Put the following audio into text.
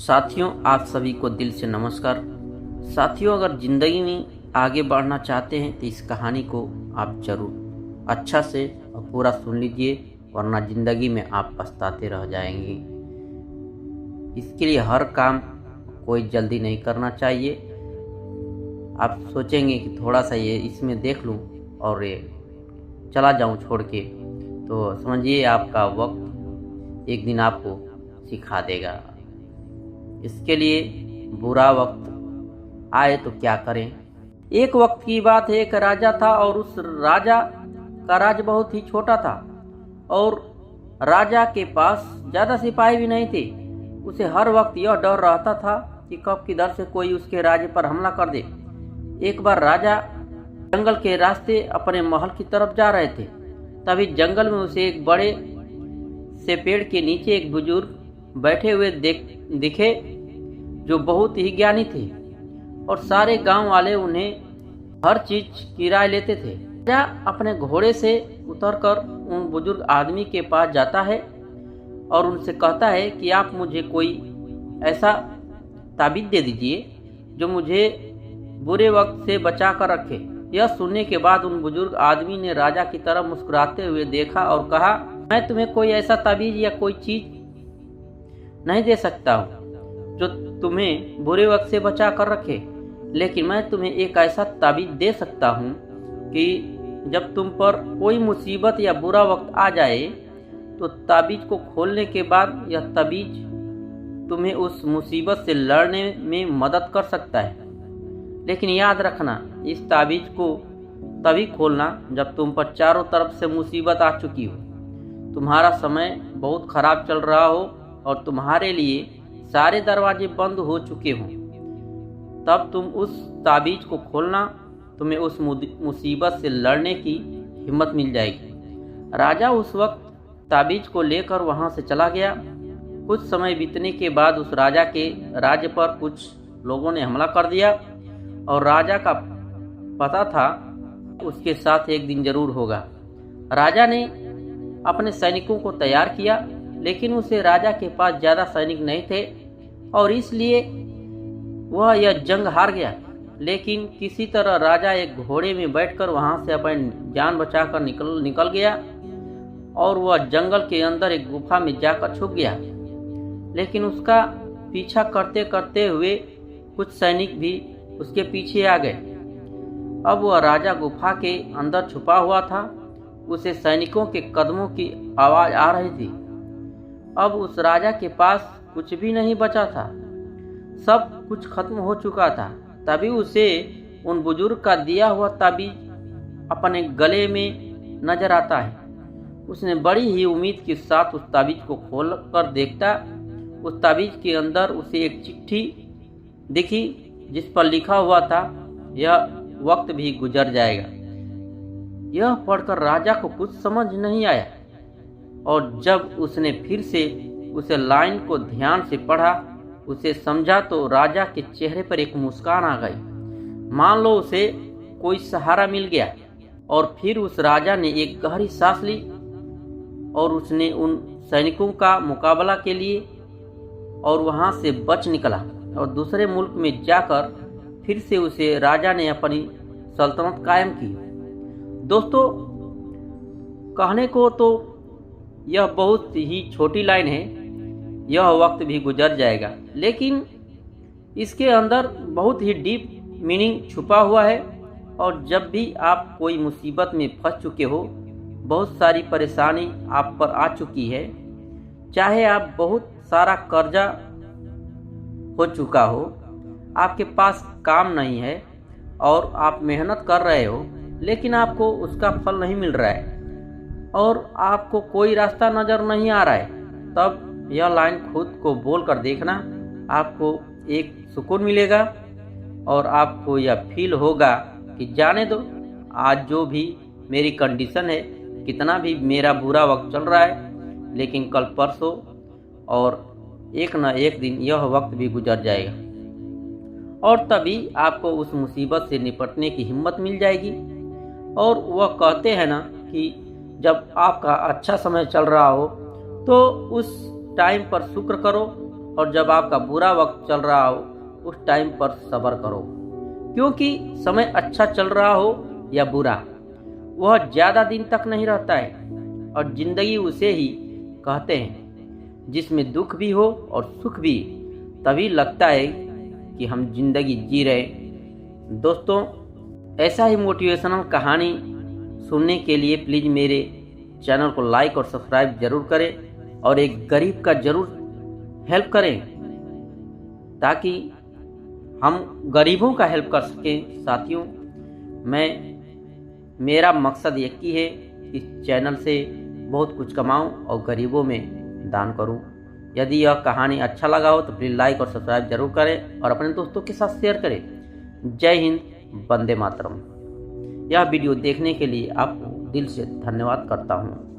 साथियों, आप सभी को दिल से नमस्कार। साथियों, अगर ज़िंदगी में आगे बढ़ना चाहते हैं तो इस कहानी को आप ज़रूर अच्छा से और पूरा सुन लीजिए, वरना ज़िंदगी में आप पछताते रह जाएंगे। इसके लिए हर काम कोई जल्दी नहीं करना चाहिए। आप सोचेंगे कि थोड़ा सा ये इसमें देख लूं और ये चला जाऊं छोड़ के, तो समझिए आपका वक्त एक दिन आपको सिखा देगा। इसके लिए बुरा वक्त आए तो क्या करें। एक वक्त की बात है, एक राजा था और उस राजा का राज बहुत ही छोटा था और राजा के पास ज़्यादा सिपाही भी नहीं थे। उसे हर वक्त यह डर रहता था कि कब किधर से कोई उसके राज्य पर हमला कर दे। एक बार राजा जंगल के रास्ते अपने महल की तरफ जा रहे थे। तभी जंगल में उसे एक बड़े से पेड़ के नीचे एक बुजुर्ग बैठे हुए दिखे, जो बहुत ही ज्ञानी थे और सारे गांव वाले उन्हें हर चीज की राय लेते थे। राजा अपने घोड़े से उतरकर उन बुजुर्ग आदमी के पास जाता है और उनसे कहता है कि आप मुझे कोई ऐसा ताबीज दे दीजिए जो मुझे बुरे वक्त से बचा कर रखे। यह सुनने के बाद उन बुजुर्ग आदमी ने राजा की तरफ मुस्कुराते हुए देखा और कहा, मैं तुम्हें कोई ऐसा ताबीज या कोई चीज नहीं दे सकता हूँ जो तुम्हें बुरे वक्त से बचा कर रखे, लेकिन मैं तुम्हें एक ऐसा ताबीज दे सकता हूँ कि जब तुम पर कोई मुसीबत या बुरा वक्त आ जाए तो ताबीज को खोलने के बाद यह ताबीज तुम्हें उस मुसीबत से लड़ने में मदद कर सकता है। लेकिन याद रखना, इस ताबीज को तभी खोलना जब तुम पर चारों तरफ से मुसीबत आ चुकी हो, तुम्हारा समय बहुत खराब चल रहा हो और तुम्हारे लिए सारे दरवाजे बंद हो चुके हों। तब तुम उस ताबीज को खोलना, तुम्हें उस मुसीबत से लड़ने की हिम्मत मिल जाएगी। राजा उस वक्त ताबीज को लेकर वहां से चला गया। कुछ समय बीतने के बाद उस राजा के राज्य पर कुछ लोगों ने हमला कर दिया और राजा का पता था उसके साथ एक दिन जरूर होगा। राजा ने अपने सैनिकों को तैयार किया, लेकिन उसे राजा के पास ज़्यादा सैनिक नहीं थे और इसलिए वह यह जंग हार गया। लेकिन किसी तरह राजा एक घोड़े में बैठकर वहां से अपनी जान बचाकर निकल गया और वह जंगल के अंदर एक गुफा में जाकर छुप गया। लेकिन उसका पीछा करते करते हुए कुछ सैनिक भी उसके पीछे आ गए। अब वह राजा गुफा के अंदर छुपा हुआ था। उसे सैनिकों के कदमों की आवाज आ रही थी। अब उस राजा के पास कुछ भी नहीं बचा था, सब कुछ खत्म हो चुका था। तभी उसे उन बुजुर्ग का दिया हुआ ताबीज अपने गले में नजर आता है। उसने बड़ी ही उम्मीद के साथ उस ताबीज को खोल कर देखता। उस ताबीज के अंदर उसे एक चिट्ठी दिखी जिस पर लिखा हुआ था, यह वक्त भी गुजर जाएगा। यह पढ़कर राजा को कुछ समझ नहीं आया और जब उसने फिर से उसे लाइन को ध्यान से पढ़ा, उसे समझा तो राजा के चेहरे पर एक मुस्कान आ गई, मान लो उसे कोई सहारा मिल गया। और फिर उस राजा ने एक गहरी सांस ली और उसने उन सैनिकों का मुकाबला के लिए और वहां से बच निकला और दूसरे मुल्क में जाकर फिर से उसे राजा ने अपनी सल्तनत कायम की। दोस्तों, कहने को तो यह बहुत ही छोटी लाइन है, यह वक्त भी गुजर जाएगा, लेकिन इसके अंदर बहुत ही डीप मीनिंग छुपा हुआ है। और जब भी आप कोई मुसीबत में फंस चुके हो, बहुत सारी परेशानी आप पर आ चुकी है, चाहे आप बहुत सारा कर्जा हो चुका हो, आपके पास काम नहीं है और आप मेहनत कर रहे हो लेकिन आपको उसका फल नहीं मिल रहा है और आपको कोई रास्ता नज़र नहीं आ रहा है, तब यह लाइन खुद को बोल कर देखना, आपको एक सुकून मिलेगा और आपको यह फील होगा कि जाने दो, आज जो भी मेरी कंडीशन है, कितना भी मेरा बुरा वक्त चल रहा है, लेकिन कल परसों और एक न एक दिन यह वक्त भी गुजर जाएगा और तभी आपको उस मुसीबत से निपटने की हिम्मत मिल जाएगी। और वह कहते हैं ना कि जब आपका अच्छा समय चल रहा हो तो उस टाइम पर शुक्र करो और जब आपका बुरा वक्त चल रहा हो उस टाइम पर सब्र करो, क्योंकि समय अच्छा चल रहा हो या बुरा वह ज़्यादा दिन तक नहीं रहता है। और ज़िंदगी उसे ही कहते हैं जिसमें दुख भी हो और सुख भी, तभी लगता है कि हम जिंदगी जी रहे। दोस्तों, ऐसा ही मोटिवेशनल कहानी सुनने के लिए प्लीज़ मेरे चैनल को लाइक और सब्सक्राइब जरूर करें और एक गरीब का जरूर हेल्प करें, ताकि हम गरीबों का हेल्प कर सकें। साथियों, मेरा मकसद एक ही है, इस चैनल से बहुत कुछ कमाऊं और गरीबों में दान करूं। यदि यह कहानी अच्छा लगा हो तो प्लीज़ लाइक और सब्सक्राइब जरूर करें और अपने दोस्तों के साथ शेयर करें। जय हिंद, वंदे मातरम। यह वीडियो देखने के लिए आपको दिल से धन्यवाद करता हूं।